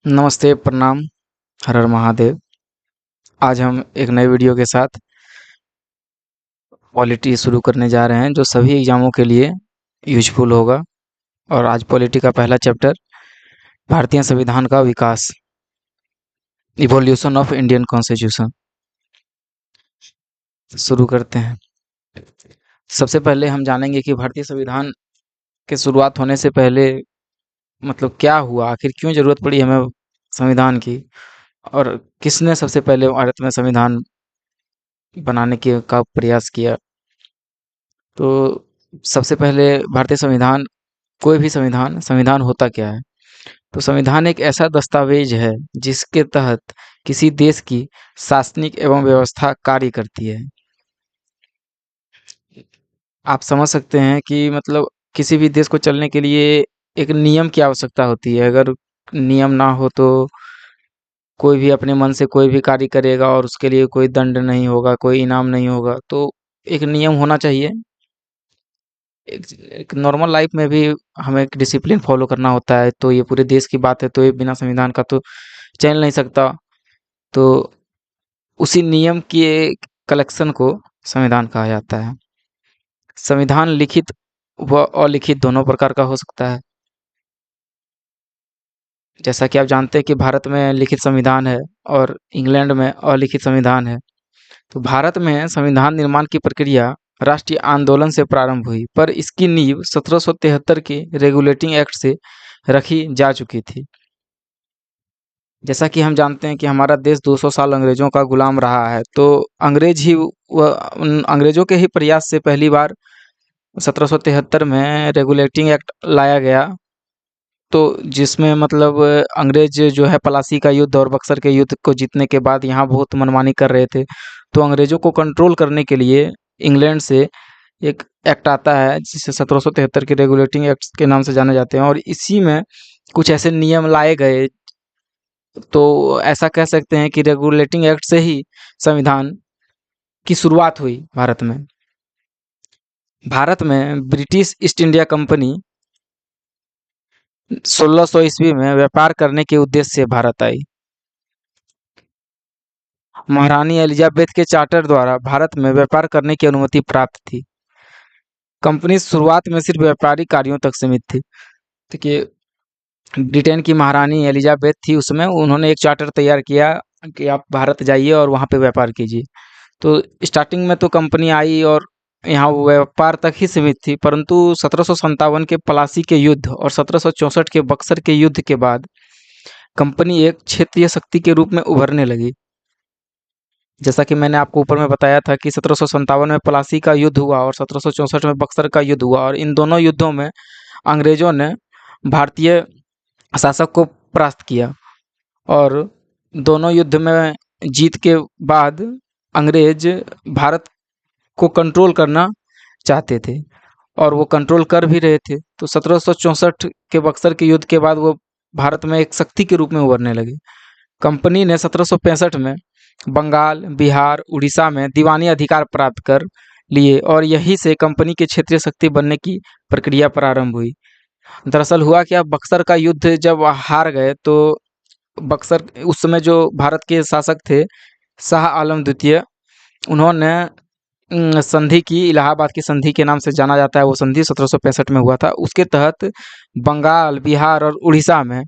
नमस्ते, प्रणाम, हर हर महादेव। आज हम एक नए वीडियो के साथ पॉलिटी शुरू करने जा रहे हैं जो सभी एग्जामों के लिए यूजफुल होगा। और आज पॉलिटी का पहला चैप्टर भारतीय संविधान का विकास, इवोल्यूशन ऑफ इंडियन कॉन्स्टिट्यूशन शुरू करते हैं। सबसे पहले हम जानेंगे कि भारतीय संविधान के शुरुआत होने से पहले मतलब क्या हुआ, आखिर क्यों जरूरत पड़ी हमें संविधान की, और किसने सबसे पहले भारत में संविधान बनाने के का प्रयास किया। तो सबसे पहले भारतीय संविधान, कोई भी संविधान संविधान होता क्या है? तो संविधान एक ऐसा दस्तावेज है जिसके तहत किसी देश की शासनिक एवं व्यवस्था कार्य करती है। आप समझ सकते हैं कि मतलब किसी भी देश को चलने के लिए एक नियम की आवश्यकता होती है। अगर नियम ना हो तो कोई भी अपने मन से कोई भी कार्य करेगा और उसके लिए कोई दंड नहीं होगा, कोई इनाम नहीं होगा। तो एक नियम होना चाहिए। एक नॉर्मल लाइफ में भी हमें एक डिसिप्लिन फॉलो करना होता है। तो ये पूरे देश की बात है, तो ये बिना संविधान का तो चल नहीं सकता। तो उसी नियम के कलेक्शन को संविधान कहा जाता है। संविधान लिखित व अलिखित दोनों प्रकार का हो सकता है। जैसा कि आप जानते हैं कि भारत में लिखित संविधान है और इंग्लैंड में अलिखित संविधान है। तो भारत में संविधान निर्माण की प्रक्रिया राष्ट्रीय आंदोलन से प्रारंभ हुई, पर इसकी नींव 1773 के रेगुलेटिंग एक्ट से रखी जा चुकी थी। जैसा कि हम जानते हैं कि हमारा देश 200 साल अंग्रेजों का गुलाम रहा है। तो अंग्रेज ही उन अंग्रेजों के ही प्रयास से पहली बार 1773 में रेगुलेटिंग एक्ट लाया गया। तो जिसमें मतलब अंग्रेज जो है पलासी का युद्ध और बक्सर के युद्ध को जीतने के बाद यहाँ बहुत मनमानी कर रहे थे। तो अंग्रेजों को कंट्रोल करने के लिए इंग्लैंड से एक एक्ट आता है जिसे 1773 के रेगुलेटिंग एक्ट के नाम से जाने जाते हैं। और इसी में कुछ ऐसे नियम लाए गए। तो ऐसा कह सकते हैं कि रेगुलेटिंग एक्ट से ही संविधान की शुरुआत हुई भारत में। भारत में ब्रिटिश ईस्ट इंडिया कंपनी 1600 ईस्वी में व्यापार करने के उद्देश्य से भारत आई। महारानी एलिजाबेथ के चार्टर द्वारा भारत में व्यापार करने की अनुमति प्राप्त थी। कंपनी शुरुआत में सिर्फ व्यापारिक कार्यों तक सीमित थी। देखिए, ब्रिटेन की महारानी एलिजाबेथ थी, उसमें उन्होंने एक चार्टर तैयार किया कि आप भारत जाइए और वहाँ पे व्यापार कीजिए। तो स्टार्टिंग में तो कंपनी आई और यहाँ वो व्यापार तक ही सीमित थी, परंतु 1757 के पलासी के युद्ध और 1764 के बक्सर के युद्ध के बाद कंपनी एक क्षेत्रीय शक्ति के रूप में उभरने लगी। जैसा कि मैंने आपको ऊपर में बताया था कि 1757 में पलासी का युद्ध हुआ और 1764 में बक्सर का युद्ध हुआ, और इन दोनों युद्धों में अंग्रेजों ने भारतीय शासक को परास्त किया। और दोनों युद्ध में जीत के बाद अंग्रेज भारत को कंट्रोल करना चाहते थे और वो कंट्रोल कर भी रहे थे। तो 1764 के बक्सर के युद्ध के बाद वो भारत में एक शक्ति के रूप में उभरने लगे। कंपनी ने 1765 में बंगाल, बिहार, उड़ीसा में दीवानी अधिकार प्राप्त कर लिए और यहीं से कंपनी के क्षेत्रीय शक्ति बनने की प्रक्रिया प्रारंभ हुई। दरअसल हुआ क्या, बक्सर का युद्ध जब हार गए तो बक्सर उस समय जो भारत के शासक थे शाह आलम द्वितीय, उन्होंने संधि की, इलाहाबाद की संधि के नाम से जाना जाता है। वो संधि 1765 में हुआ था। उसके तहत बंगाल, बिहार और उड़ीसा में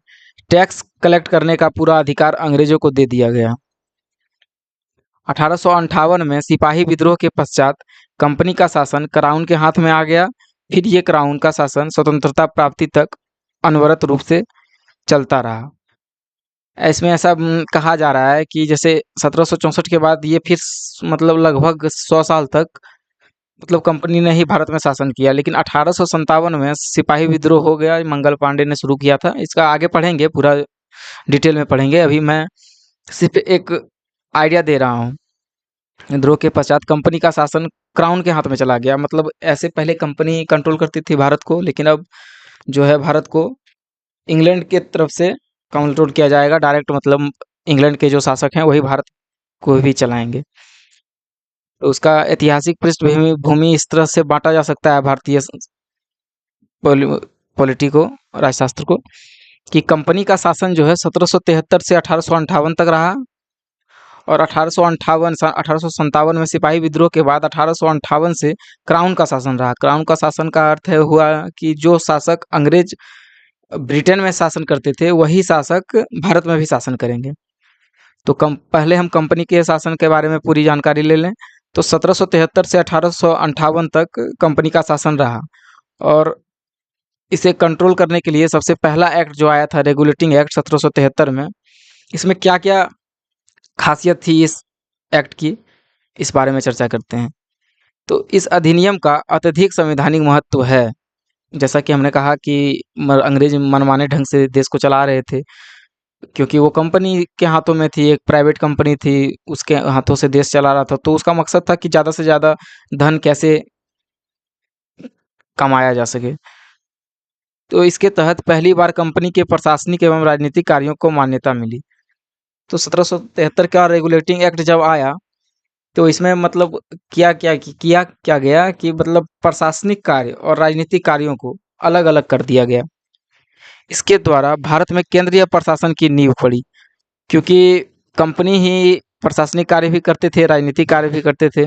टैक्स कलेक्ट करने का पूरा अधिकार अंग्रेजों को दे दिया गया। 1858 में सिपाही विद्रोह के पश्चात कंपनी का शासन क्राउन के हाथ में आ गया। फिर ये क्राउन का शासन स्वतंत्रता प्राप्ति तक अनवरत रूप से चलता रहा। इसमें ऐसा कहा जा रहा है कि जैसे 1764 के बाद ये फिर मतलब लगभग 100 साल तक मतलब कंपनी ने ही भारत में शासन किया। लेकिन 1857 में सिपाही विद्रोह हो गया, मंगल पांडे ने शुरू किया था। इसका आगे पढ़ेंगे, पूरा डिटेल में पढ़ेंगे। अभी मैं सिर्फ एक आइडिया दे रहा हूँ। विद्रोह के पश्चात कंपनी का शासन क्राउन के हाथ में चला गया। मतलब ऐसे पहले कंपनी कंट्रोल करती थी भारत को, लेकिन अब जो है भारत को इंग्लैंड के तरफ से कंट्रोल किया जाएगा डायरेक्ट। मतलब इंग्लैंड के जो शासक हैं वही भारत को भी चलाएंगे। तो उसका ऐतिहासिक पृष्ठभूमि भूमि इस तरह से बांटा जा सकता है भारतीय पॉलिटी को, राजशास्त्र को, कि कंपनी का शासन जो है 1773 से 1858 तक रहा, और 1857 में सिपाही विद्रोह के बाद 1858 से क्राउन का शासन रहा। क्राउन का शासन का अर्थ है हुआ कि जो शासक अंग्रेज ब्रिटेन में शासन करते थे वही शासक भारत में भी शासन करेंगे। तो पहले हम कंपनी के शासन के बारे में पूरी जानकारी ले लें। तो 1773 से 1858 तक कंपनी का शासन रहा, और इसे कंट्रोल करने के लिए सबसे पहला एक्ट जो आया था, रेगुलेटिंग एक्ट 1773 में, इसमें क्या क्या खासियत थी इस एक्ट की, इस बारे में चर्चा करते हैं। तो इस अधिनियम का अत्यधिक संवैधानिक महत्व है। जैसा कि हमने कहा कि अंग्रेज मनमाने ढंग से देश को चला रहे थे, क्योंकि वो कंपनी के हाथों में थी, एक प्राइवेट कंपनी थी, उसके हाथों से देश चला रहा था। तो उसका मकसद था कि ज़्यादा से ज़्यादा धन कैसे कमाया जा सके। तो इसके तहत पहली बार कंपनी के प्रशासनिक एवं राजनीतिक कार्यों को मान्यता मिली। तो 1773 का रेगुलेटिंग एक्ट जब आया, तो इसमें मतलब किया क्या गया कि मतलब प्रशासनिक कार्य और राजनीतिक कार्यों को अलग अलग कर दिया गया। इसके द्वारा भारत में केंद्रीय प्रशासन की नींव पड़ी, क्योंकि कंपनी ही प्रशासनिक कार्य भी करते थे, राजनीतिक कार्य भी करते थे।